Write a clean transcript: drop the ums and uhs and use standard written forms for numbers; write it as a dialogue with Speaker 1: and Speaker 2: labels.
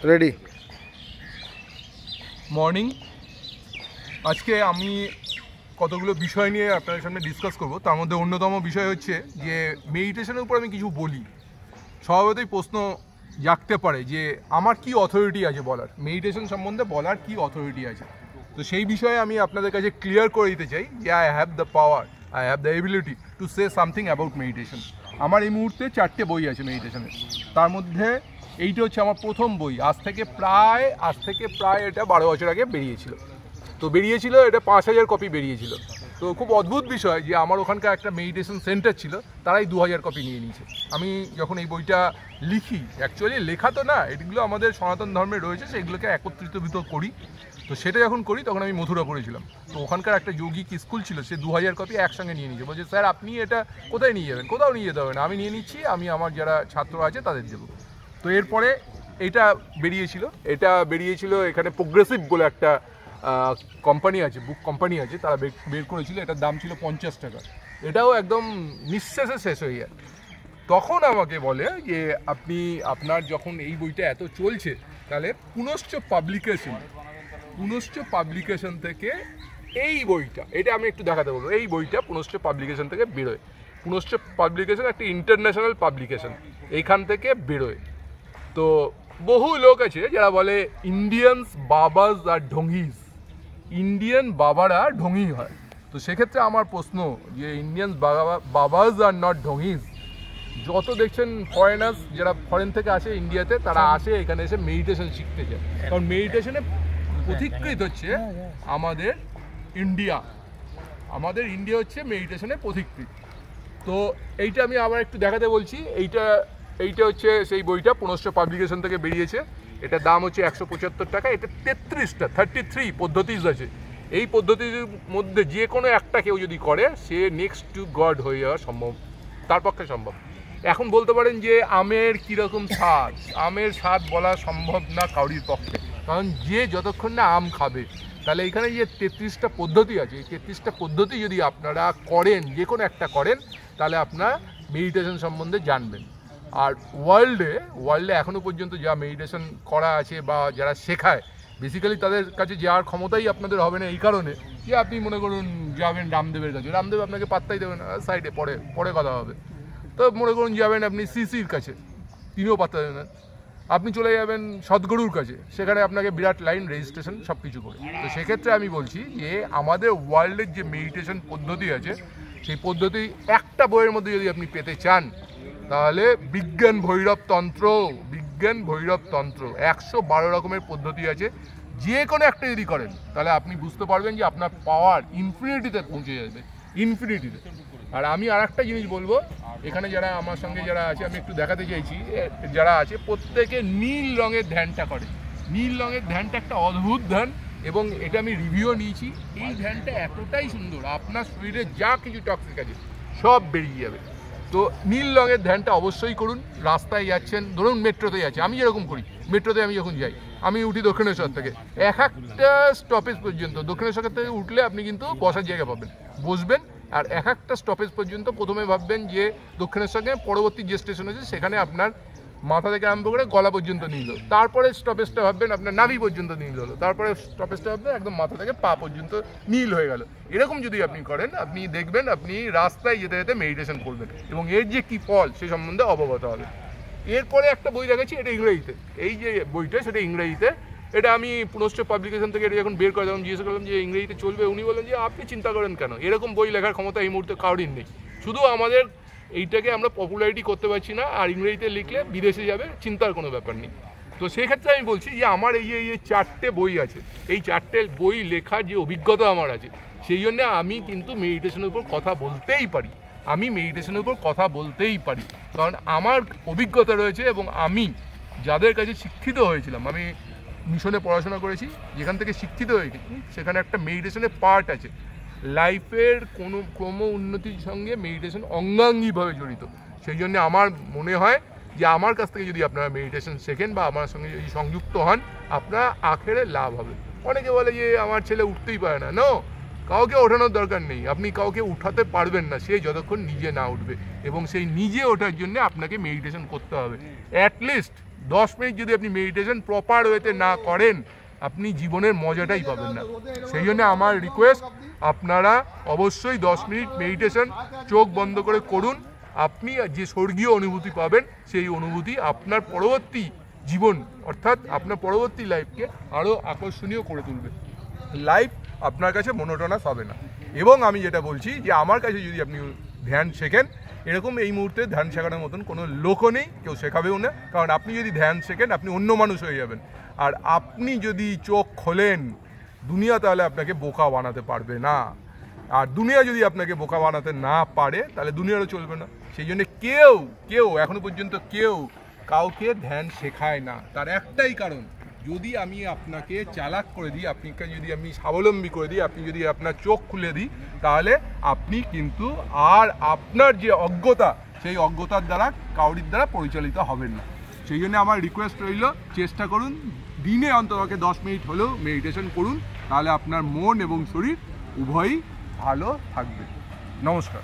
Speaker 1: Ready.
Speaker 2: Morning. আজকে আমি কতগুলো বিষয় নিয়ে আপনাদের সামনে ডিসকাস করব। তার মধ্যে অন্যতম বিষয় হচ্ছে যে মেডিটেশনের উপর আমি কিছু বলি, স্বভাবতই প্রশ্ন জাগতে পারে যে আমার কি অথরিটি আছে বলার, মেডিটেশন সম্বন্ধে বলার কি অথরিটি আছে। তো সেই বিষয়ে আমি আপনাদের কাছে ক্লিয়ার করে দিতে চাই যে I have the power, I have the ability to say something about meditation. আমার এই মুহূর্তে 4টে বই আছে মেডিটেশনের। তার মধ্যে এইটা হচ্ছে আমার প্রথম বই। আজ থেকে প্রায় এটা 12 বছর আগে বেরিয়েছিল। এটা 5000 কপি বেরিয়েছিল। তো খুব অদ্ভুত বিষয় যে আমার ওখানকার একটা মেডিটেশন সেন্টার ছিল, তারাই 2000 কপি নিয়ে নিয়েছে। আমি যখন এই বইটা লিখি, অ্যাকচুয়ালি লেখা তো না, এগুলো আমাদের সনাতন ধর্মে রয়েছে, সেগুলোকে একত্রিত করি। তো সেটা যখন করি তখন আমি মথুরাপুরে ছিলাম। তো ওখানকার একটা যৌগিক স্কুল ছিল, সে 2000 কপি একসঙ্গে নিয়ে নিয়েছে। বলছে স্যার আপনি এটা কোথায় নিয়ে যাবেন? কোথাও নিয়ে যেতে হবে না, আমি নিয়ে নিচ্ছি, আমি আমার যারা ছাত্র আছে তাদের দেবো। তো এরপরে এটা বেরিয়েছিল এখানে প্রোগ্রেসিভ বলে একটা কোম্পানি আছে, বুক কোম্পানি আছে, তারা বের করেছিল। এটার দাম ছিল 50 টাকা। এটাও একদম নিঃশেষে শেষ হয়ে যায়। তখন আমাকে বলে যে আপনার যখন এই বইটা এত চলছে, তাহলে পুনশ্চ পাবলিকেশন থেকে এই বইটা, এটা আমি একটু দেখাতে বলবো, এই বইটা পুনশ্চ পাবলিকেশন থেকে বেরোয়। পুনশ্চ পাবলিকেশন একটা ইন্টারন্যাশনাল পাবলিকেশন, এইখান থেকে বেরোয়। তো বহু লোক আছে যারা বলে ইন্ডিয়ানস বাবাজ আর ঢঙ্গিস, ইন্ডিয়ান বাবারা ঢঙ্গি হয়। তো সেক্ষেত্রে আমার প্রশ্ন যে ইন্ডিয়ান বাবাজ আর নট ঢঙ্গিস। যত দেখছেন ফরেনার্স যারা ফরেন থেকে আসে ইন্ডিয়াতে, তারা আসে এখানে এসে মেডিটেশন শিখতে চায়, কারণ মেডিটেশনে পথিকৃত হচ্ছে আমাদের ইন্ডিয়া হচ্ছে মেডিটেশনে পথিকৃত। তো এইটা আমি আবার একটু দেখাতে বলছি। এইটা হচ্ছে সেই বইটা পুনশ্চ পাবলিকেশন থেকে বেরিয়েছে। এটার দাম হচ্ছে 175 টাকা। এটা 33 পদ্ধতিজ আছে। এই পদ্ধতির মধ্যে যে কোনো একটা কেউ যদি করে, সে নেক্সট টু গড হয়ে যাওয়া সম্ভব, তার পক্ষে সম্ভব। এখন বলতে পারেন যে আমের কীরকম স্বাদ, আমের স্বাদ বলা সম্ভব না কাউরির পক্ষে, কারণ যে যতক্ষণ না আম খাবে। তাহলে এখানে যে 33টা পদ্ধতি আছে, এই 33টা পদ্ধতি যদি আপনারা করেন, যে কোনো একটা করেন, তাহলে আপনার মেডিটেশন সম্বন্ধে জানবেন। আর ওয়ার্ল্ডে এখনও পর্যন্ত যা মেডিটেশন করা আছে বা যারা শেখায়, বেসিক্যালি তাদের কাছে যাওয়ার ক্ষমতাই আপনাদের হবে না। এই কারণে যে আপনি মনে করুন যাবেন রামদেবের কাছে, রামদেব আপনাকে পাত্তাই দেবেন না, সাইডে পরে কথা হবে। তো মনে করুন যাবেন আপনি সিসির কাছে, তিনিও পাত্তা দেবেন না। আপনি চলে যাবেন সদ্গুরুর কাছে, সেখানে আপনাকে বিরাট লাইন, রেজিস্ট্রেশন সব কিছু করে। তো সেক্ষেত্রে আমি বলছি যে আমাদের ওয়ার্ল্ডের যে মেডিটেশন পদ্ধতি আছে, সেই পদ্ধতি একটা বইয়ের মধ্যে যদি আপনি পেতে চান, তাহলে বিজ্ঞান ভৈরব তন্ত্র 112 রকমের পদ্ধতি আছে। যে কোনো একটা যদি করেন, তাহলে আপনি বুঝতে পারবেন যে আপনার পাওয়ার ইনফিনিটিতে পৌঁছে যাবে, ইনফিনিটিতে। আর আমি আর একটা জিনিস বলবো, এখানে যারা আমার সঙ্গে যারা আছে, আমি একটু দেখাতে চাইছি, যারা আছে প্রত্যেকে নীল রঙের ধ্যানটা করে। নীল রঙের ধ্যানটা একটা অদ্ভুত ধ্যান, এবং এটা আমি রিভিউ নিয়েছি। এই ধ্যানটা এতটাই সুন্দর, আপনার শরীরে যা কিছু টক্সিক আছে সব বেরিয়ে যাবে। তো নীল রঙের ধ্যানটা অবশ্যই করুন। রাস্তায় যাচ্ছেন, ধরুন মেট্রোতে যাচ্ছে, আমি যেরকম করি, মেট্রোতে আমি যখন যাই, আমি উঠি দক্ষিণেশ্বর থেকে, একটা স্টপেজ পর্যন্ত দক্ষিণেশ্বর থেকে উঠলে আপনি কিন্তু বসার জায়গা পাবেন, বসবেন। আর একটা স্টপেজ পর্যন্ত প্রথমে ভাববেন যে দক্ষিণেশ্বরে পরবর্তী যে স্টেশন আছে সেখানে আপনার মাথা থেকে আরম্ভ করে গলা পর্যন্ত নীল হলো। তারপরে স্টপেজটা ভাববেন আপনার নাভি পর্যন্ত নীল হলো। তারপরে স্টপেজটা ভাববেন একদম মাথা থেকে পা পর্যন্ত নীল হয়ে গেল। এরকম যদি আপনি করেন, আপনি দেখবেন আপনি রাস্তায় যেতে যেতে মেডিটেশন করবেন, এবং এর যে কী ফল সে সম্বন্ধে অবগত হবে। এরপরে একটা বই দেখাচ্ছি, এটা ইংরেজিতে। এই যে বইটা, সেটা ইংরেজিতে। এটা আমি পুনশ্চ পাবলিকেশন থেকে এটা যখন বের করে তখন জিজ্ঞেস করলাম যে ইংরেজিতে চলবে। উনি বললেন যে আপনি চিন্তা করেন কেন, এরকম বই লেখার ক্ষমতা এই মুহূর্তে কারোরই নেই। শুধু আমাদের এইটাকে আমরা পপুলারিটি করতে পারছি না, আর ইংরেজিতে লিখলে বিদেশে যাবে, চিন্তার কোনো ব্যাপার নেই। তো সেক্ষেত্রে আমি বলছি যে আমার এই 4টে বই আছে, এই 4টে বই লেখার যে অভিজ্ঞতা আমার আছে, সেই জন্য আমি কিন্তু মেডিটেশনের উপর কথা বলতেই পারি। কারণ আমার অভিজ্ঞতা রয়েছে, এবং আমি যাদের কাছে শিক্ষিত হয়েছিলাম, আমি মিশনে পড়াশোনা করেছি, যেখান থেকে শিক্ষিত হয়েছি, সেখানে একটা মেডিটেশনের পার্ট আছে। লাইফের কোনো ক্রম উন্নতির সঙ্গে মেডিটেশন অঙ্গাঙ্গিভাবে জড়িত। সেই জন্য আমার মনে হয় যে আমার কাছ থেকে যদি আপনারা মেডিটেশন শেখেন বা আমার সঙ্গে যদি সংযুক্ত হন, আপনার আখেরে লাভ হবে। অনেকে বলে যে আমার ছেলে উঠতেই পারে না। নো, কাউকে ওঠানোর দরকার নেই, আপনি কাউকে উঠাতে পারবেন না সে যতক্ষণ নিজে না উঠবে, এবং সেই নিজে ওঠার জন্য আপনাকে মেডিটেশন করতে হবে। অ্যাটলিস্ট 10 মিনিট যদি আপনি মেডিটেশন প্রপার ওয়েতে না করেন আপনি জীবনের মজাটাই পাবেন না। সেই জন্য আমার রিকোয়েস্ট, আপনারা অবশ্যই 10 মিনিট মেডিটেশন চোখ বন্ধ করে করুন। আপনি যে স্বর্গীয় অনুভূতি পাবেন সেই অনুভূতি আপনার পরবর্তী জীবন অর্থাৎ আপনার পরবর্তী লাইফকে আরও আকর্ষণীয় করে তুলবে। লাইফ আপনার কাছে মনোটোনাস হবে না। এবং আমি যেটা বলছি যে আমার কাছে যদি আপনি ধ্যান শেখেন, এরকম এই মুহূর্তে ধ্যান শেখানোর মতন কোনো লোকও নেই, কেউ শেখাবেও না। কারণ আপনি যদি ধ্যান শেখেন আপনি অন্য মানুষ হয়ে যাবেন। আর আপনি যদি চোখ খোলেন, দুনিয়া তাহলে আপনাকে বোকা বানাতে পারবে না। আর দুনিয়া যদি আপনাকে বোকা বানাতে না পারে তাহলে দুনিয়ারও চলবে না। সেই জন্য কেউ এখনো পর্যন্ত কাউকে ধ্যান শেখায় না। তার একটাই কারণ, যদি আমি আপনাকে চালাক করে দিই, আপনাকে যদি আমি স্বাবলম্বী করে দিই, আপনি যদি আপনার চোখ খুলে দিই, তাহলে আপনি কিন্তু আর আপনার যে অজ্ঞতা সেই অজ্ঞতার দ্বারা কাউরির দ্বারা পরিচালিত হবেন না। সেই জন্য আমার রিকোয়েস্ট রইল, চেষ্টা করুন দিনে অন্তত 10 মিনিট হলেও মেডিটেশন করুন, তাহলে আপনার মন এবং শরীর উভয়ই ভালো থাকবে। নমস্কার।